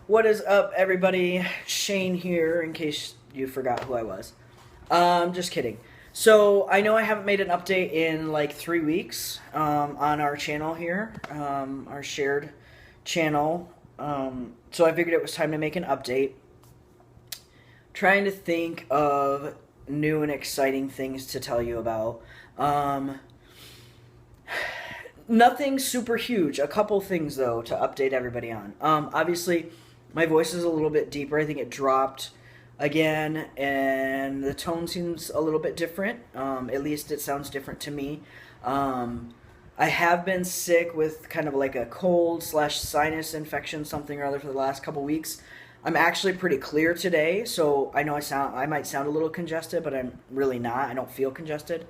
What is up, everybody? Shane here, in case you forgot who I was. Just kidding. So, I know I haven't made an update in like 3 weeks on our channel here, our shared channel. So, I figured it was time to make an update. Trying to think of new and exciting things to tell you about. Nothing super huge. A couple things, though, to update everybody on. Obviously, my voice is a little bit deeper. I think it dropped again, and the tone seems a little bit different. At least it sounds different to me. I have been sick with kind of like a cold slash sinus infection, something or other, for the last couple weeks. I'm actually pretty clear today, so I know I might sound a little congested, but I'm really not. I don't feel congested.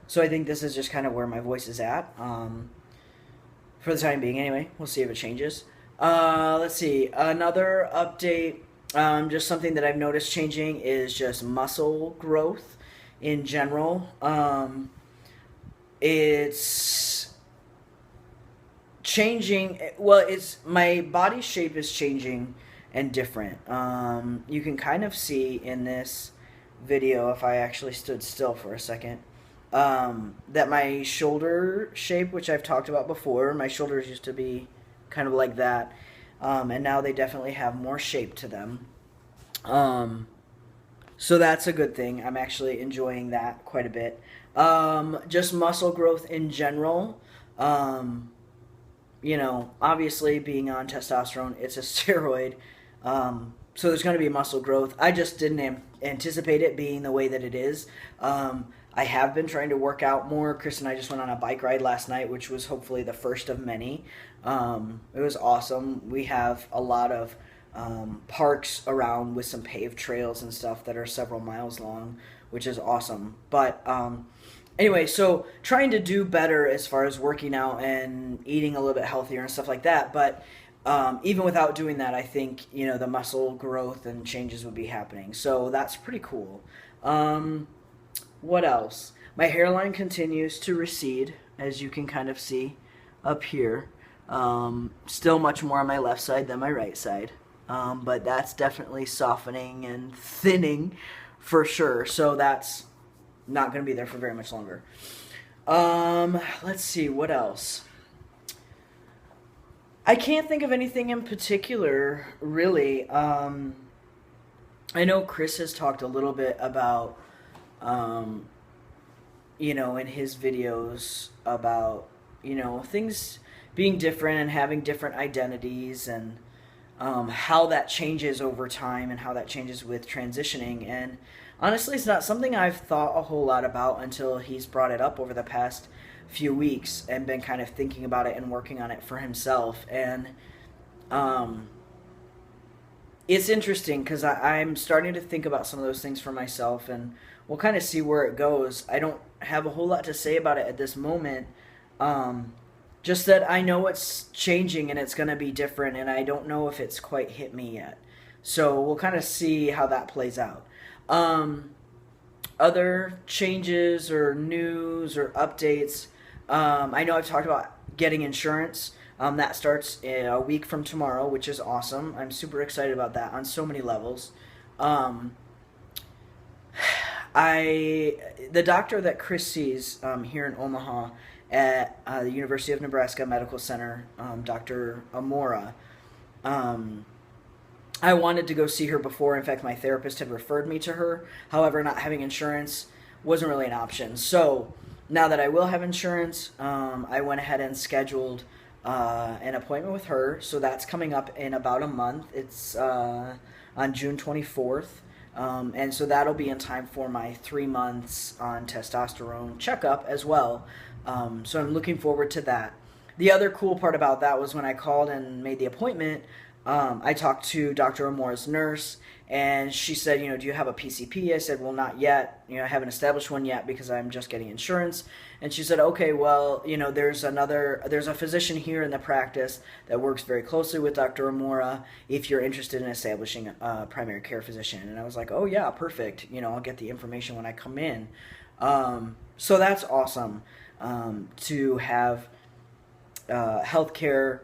So I think this is just kind of where my voice is at. For the time being, anyway. We'll see if it changes. Let's see. Another update, just something that I've noticed changing is just muscle growth in general. It's changing. Well, it's my body shape is changing and different. You can kind of see in this video, if I actually stood still for a second, that my shoulder shape, which I've talked about before, my shoulders used to be kind of like that, and now they definitely have more shape to them. So that's a good thing. I'm actually enjoying that quite a bit. Just muscle growth in general. Obviously being on testosterone, it's a steroid. So there's going to be muscle growth. I just didn't anticipate it being the way that it is. I have been trying to work out more. Chris and I just went on a bike ride last night, which was hopefully the first of many. It was awesome. We have a lot of parks around with some paved trails and stuff that are several miles long, which is awesome. But anyway, so trying to do better as far as working out and eating a little bit healthier and stuff like that. But even without doing that, I think, the muscle growth and changes would be happening. So that's pretty cool. What else? My hairline continues to recede, as you can kind of see up here. Still much more on my left side than my right side. But that's definitely softening and thinning for sure. So that's not going to be there for very much longer. Let's see, what else? I can't think of anything in particular, really. I know Chris has talked a little bit about, in his videos about, things being different and having different identities and how that changes over time and how that changes with transitioning. And honestly, it's not something I've thought a whole lot about until he's brought it up over the past few weeks and been kind of thinking about it and working on it for himself. And it's interesting because I'm starting to think about some of those things for myself, and we'll kind of see where it goes. I don't have a whole lot to say about it at this moment. Just that I know it's changing and it's going to be different, and I don't know if it's quite hit me yet. So we'll kind of see how that plays out. Other changes or news or updates. I know I've talked about getting insurance. That starts in a week from tomorrow, which is awesome. I'm super excited about that on so many levels. The doctor that Chris sees here in Omaha at the University of Nebraska Medical Center, Dr. Amora, I wanted to go see her before. In fact, my therapist had referred me to her. However, not having insurance wasn't really an option. So now that I will have insurance, I went ahead and scheduled an appointment with her. So that's coming up in about a month. It's on June 24th. And so that'll be in time for my 3 months on testosterone checkup as well. So I'm looking forward to that. The other cool part about that was when I called and made the appointment, I talked to Dr. Amora's nurse, and she said, do you have a PCP? I said, well, not yet. I haven't established one yet because I'm just getting insurance. And she said, okay, well, there's a physician here in the practice that works very closely with Dr. Amora if you're interested in establishing a primary care physician. And I was like, oh, yeah, perfect. I'll get the information when I come in. So that's awesome to have healthcare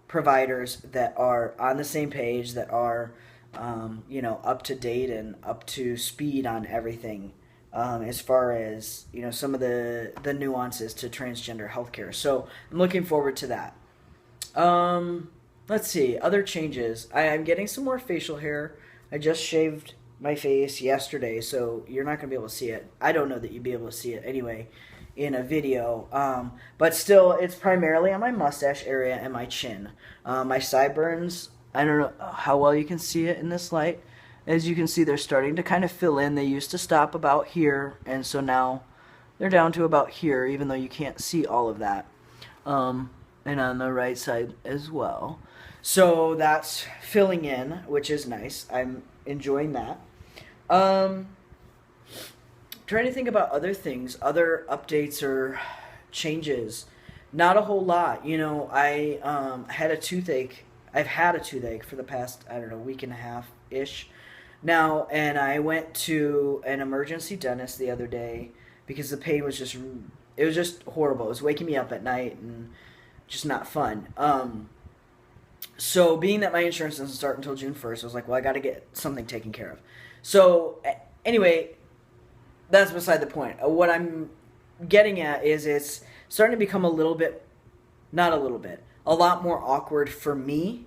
providers that are on the same page, that are up to date and up to speed on everything, as far as some of the nuances to transgender healthcare. So I'm looking forward to that. Let's see other changes. I'm getting some more facial hair. I just shaved my face yesterday, so you're not going to be able to see it. I don't know that you'd be able to see it anyway in a video, but still, it's primarily on my mustache area and my chin. My sideburns, I don't know how well you can see it in this light. As you can see, they're starting to kind of fill in. They used to stop about here, and so now they're down to about here, even though you can't see all of that. And on the right side as well. So that's filling in, which is nice. I'm enjoying that. Trying to think about other things, other updates or changes. Not a whole lot. I had a toothache. I've had a toothache for the past, I don't know, week and a half-ish now, and I went to an emergency dentist the other day because the pain was just horrible. It was waking me up at night and just not fun. So being that my insurance doesn't start until June 1st, I was like, well, I got to get something taken care of. So anyway, that's beside the point. What I'm getting at is it's starting to become a lot more awkward for me,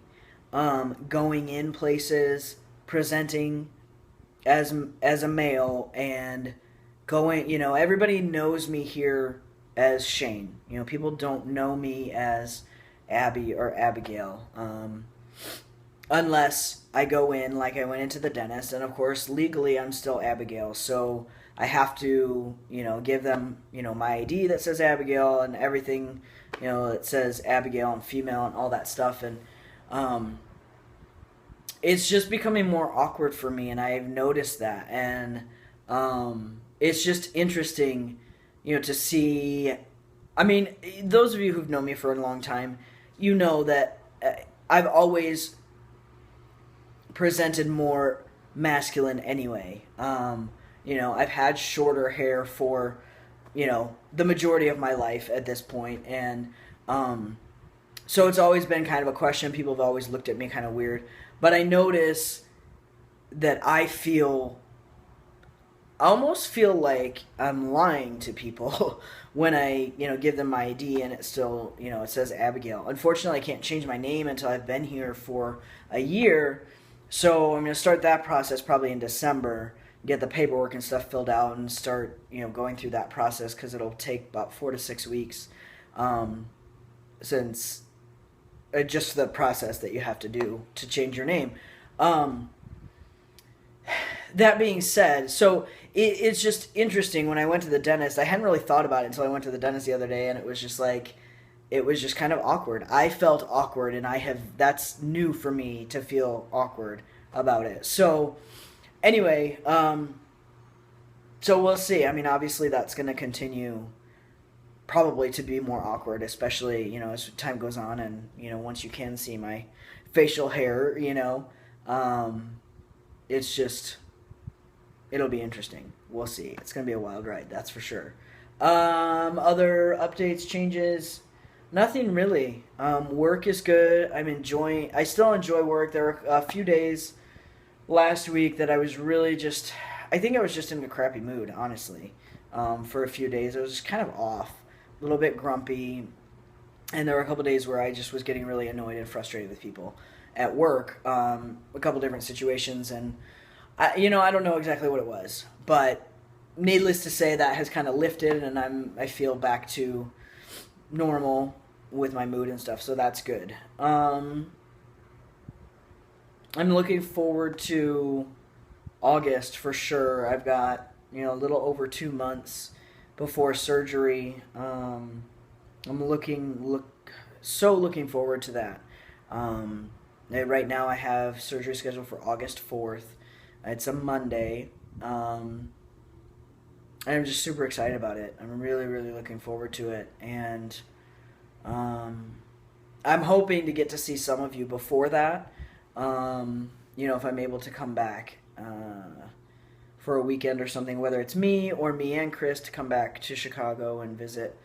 going in places, presenting as a male, and going, everybody knows me here as Shane. People don't know me as Abby or Abigail, unless I go in like I went into the dentist, and of course legally I'm still Abigail, so I have to give them my ID that says Abigail and everything, it says Abigail and female and all that stuff, and it's just becoming more awkward for me, and I've noticed that, and it's just interesting to see. I mean, those of you who've known me for a long time, you know that I've always presented more masculine anyway. I've had shorter hair for, the majority of my life at this point, and so it's always been kind of a question. People have always looked at me kind of weird, but I notice that I almost feel like I'm lying to people when I, give them my ID and it still, it says Abigail. Unfortunately, I can't change my name until I've been here for a year. So I'm going to start that process probably in December, get the paperwork and stuff filled out and start, going through that process, because it'll take about 4 to 6 weeks, since just the process that you have to do to change your name. That being said, so it's just interesting. When I went to the dentist, I hadn't really thought about it until I went to the dentist the other day, and it was just kind of awkward. I felt awkward, and that's new for me to feel awkward about it. So anyway, so we'll see. I mean, obviously that's going to continue probably to be more awkward, especially, as time goes on, and, once you can see my facial hair, it's just, it'll be interesting. We'll see. It's going to be a wild ride, that's for sure. Other updates, changes, nothing really. Work is good. I still enjoy work. There were a few days last week that I was really I think I was just in a crappy mood, honestly. For a few days, I was just kind of off, a little bit grumpy, and there were a couple days where I just was getting really annoyed and frustrated with people at work, a couple different situations, and I don't know exactly what it was, but needless to say, that has kind of lifted, and I feel back to normal with my mood and stuff, so that's good. I'm looking forward to August for sure. I've got a little over 2 months before surgery. I'm so looking forward to that. Right now I have surgery scheduled for August 4th. It's a Monday. I'm just super excited about it. I'm really, really looking forward to it. And I'm hoping to get to see some of you before that. If I'm able to come back for a weekend or something, whether it's me or me and Chris to come back to Chicago and visit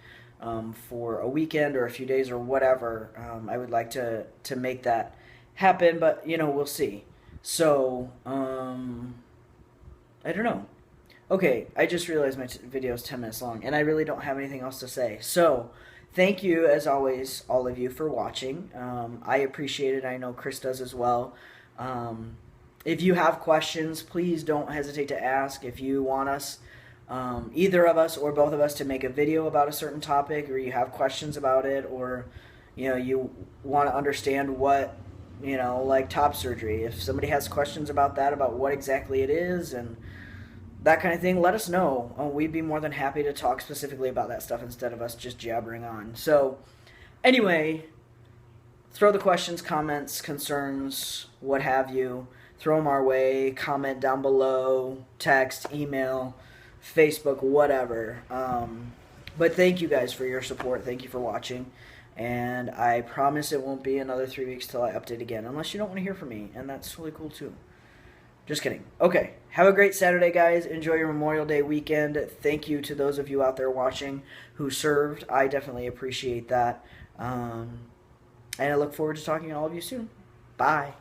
for a weekend or a few days or whatever. I would like to make that happen, but we'll see. So I don't know. Okay, I just realized my video is 10 minutes long, and I really don't have anything else to say. So, thank you, as always, all of you, for watching. I appreciate it. I know Chris does as well. If you have questions, please don't hesitate to ask. If you want us, either of us or both of us, to make a video about a certain topic, or you have questions about it, or you want to understand what, like top surgery. If somebody has questions about that, about what exactly it is and that kind of thing, let us know. We'd be more than happy to talk specifically about that stuff instead of us just jabbering on. So, anyway, throw the questions, comments, concerns, what have you. Throw them our way. Comment down below. Text, email, Facebook, whatever. But thank you guys for your support. Thank you for watching. And I promise it won't be another 3 weeks till I update again, unless you don't want to hear from me, and that's really cool too. Just kidding. Okay, have a great Saturday, guys. Enjoy your Memorial Day weekend. Thank you to those of you out there watching who served. I definitely appreciate that. And I look forward to talking to all of you soon. Bye.